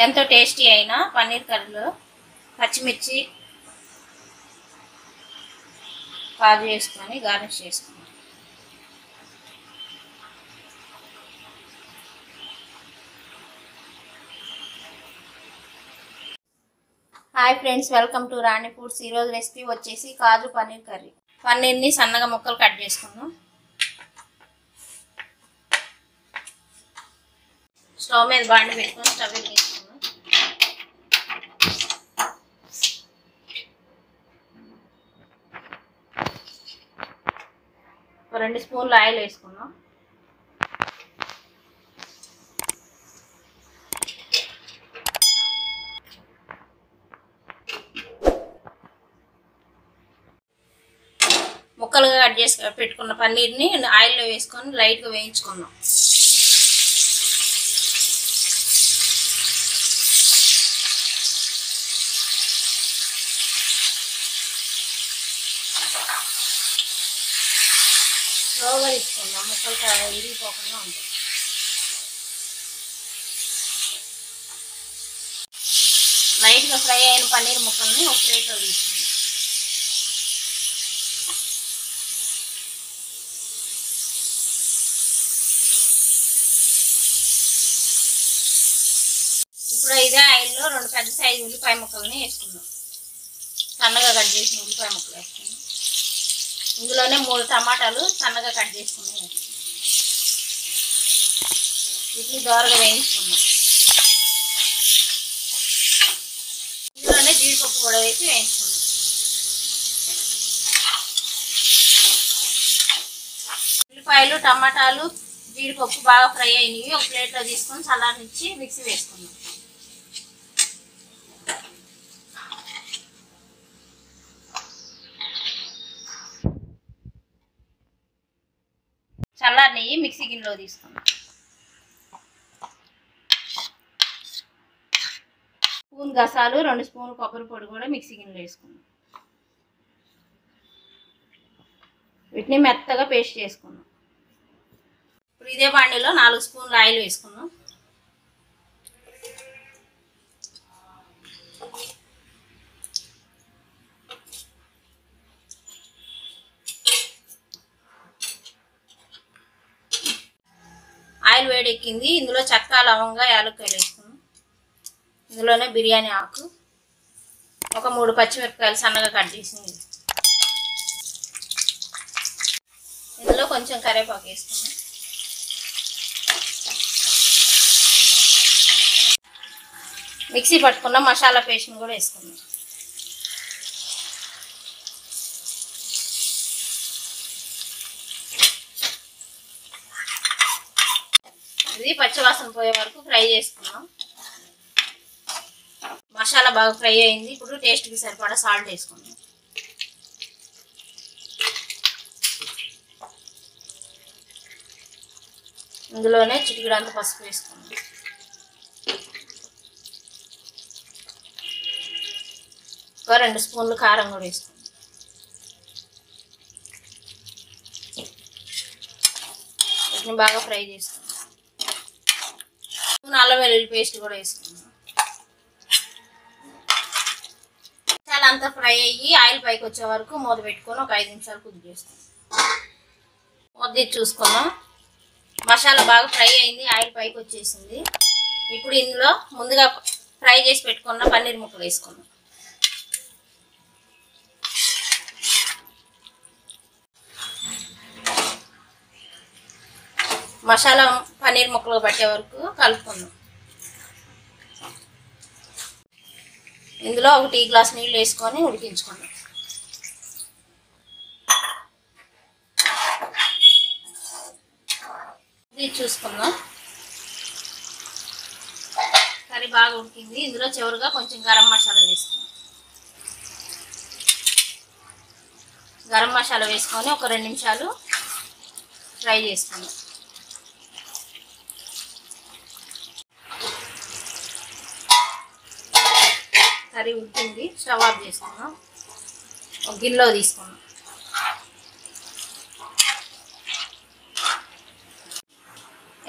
ఎంతో టేస్టీ అయిన పన్నీర్ కర్రీలో పచ్చిమిర్చి కాజు వేసుకొని గార్నిష్ చేసుకున్నాం. Hi friends, welcome to Rani foods. ఈరోజు రెసిపీ వచ్చేసి కాజు పన్నీర్ కర్రీ. పన్నీర్ని సన్నగా ముక్కలు కట్ చేసుకున్నాం. స్టవ్ మీద బాండి పెట్టుకొని స్టవ్ వెలిగించుకున్నాం. ఒక 2 స్పూన్లు ఆయిల్ వేసుకున్నాం. ముక్కలుగా కట్ చేసి పెట్టుకున్న పన్నీర్ని ఆయిల్లో వేసుకొని లైట్గా వేయించుకున్నాం. స్లోగా తీసుకుందాం, ముక్కలు విరిగిపోకుండా ఉంటాయి. లైట్గా ఫ్రై అయిన పన్నీర్ ముక్కల్ని ఒక ప్లేట్లో తీసుకుందాం. ఇప్పుడు ఇదే ఆయిల్లో 2 పెద్ద సైజు ఉల్లిపాయ ముక్కల్ని వేసుకుందాం. సన్నగా కట్ చేసిన ఉల్లిపాయ ముక్కలు వేసుకుందాం. ఇందులోనే 3 టమాటాలు సన్నగా కట్ చేసుకున్నాం. వీటిని దోరగా వేయించుకున్నాం. ఇందులోనే జీడిపప్పు కూడా వేసి వేయించుకున్నాం. ఉల్లిపాయలు, టమాటాలు, జీడిపప్పు బాగా ఫ్రై అయినవి ఒక ప్లేట్లో తీసుకొని చల్లారనిచ్చి మిక్సీ వేసుకున్నాం. చల్లారి మిక్సీ గిన్నెలో తీసుకున్నాం. స్పూన్ గసాలు, 2 స్పూన్లు కొబ్బరి పొడి కూడా మిక్సీ గిన్నెలో వేసుకున్నాం. వీటిని మెత్తగా పేస్ట్ చేసుకున్నాం. ఇప్పుడు ఇదే బాండిలో 4 స్పూన్లు ఆయిల్ వేసుకున్నాం. ఆయిల్ వేడెక్కింది. ఇందులో చెక్క, లవంగా, యాలక్కాయలు వేసుకున్నాం. ఇందులోనే బిర్యానీ ఆకు, ఒక 3 పచ్చిమిరపకాయలు సన్నగా కట్ చేసింది. ఇందులో కొంచెం కరివేపాకు వేసుకున్నాం. మిక్సీ పట్టుకున్న మసాలా పేస్ట్ని కూడా వేసుకున్నాం. ఇది పచ్చివాసన పోయే వరకు ఫ్రై చేసుకున్నాం. మసాలా బాగా ఫ్రై అయింది. ఇప్పుడు టేస్ట్కి సరిపడా సాల్ట్ వేసుకున్నాం. ఇందులోనే చిటికెడంత పసుపు వేసుకున్నాం. ఒక 2 స్పూన్లు కారం కూడా వేసుకున్నాం. వీటిని బాగా ఫ్రై చేసుకున్నాం. అల్లం వెల్లుల్లి పేస్ట్ కూడా వేసుకున్నాం. చాలా అంతా ఫ్రై అయ్యి ఆయిల్ పైకి వచ్చే వరకు మూత పెట్టుకొని ఒక 5 నిమిషాలు కుక్ చేసుకున్నాం. మూత చూసుకున్నాం. మసాలా బాగా ఫ్రై అయింది, ఆయిల్ పైకి వచ్చేసింది. ఇప్పుడు ఇందులో ముందుగా ఫ్రై చేసి పెట్టుకున్న పన్నీర్ ముక్కలు వేసుకున్నాం. మసాలా పన్నీర్ ముక్కలు పట్టే వరకు కలుపుకుందాం. ఇందులో 1 టీ గ్లాస్ నీళ్ళు వేసుకొని ఉడికించుకుందాం. ఇది చూసుకుందాం. కర్రీ బాగా ఉడికింది. ఇందులో చివరిగా కొంచెం గరం మసాలా వేసుకుందాం. గరం మసాలా వేసుకొని ఒక 2 నిమిషాలు ఫ్రై చేసుకుందాం. కర్రీ ఉడికింది. స్టవ్ ఆఫ్ చేసుకున్నాం. ఒక గిన్నెలో తీసుకున్నాం.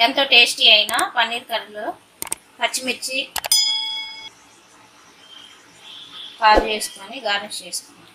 ఎంతో టేస్టీ అయిన పన్నీర్ కర్రీలో పచ్చిమిర్చి కాజు వేసుకొని గార్నిష్ చేసుకున్నాం.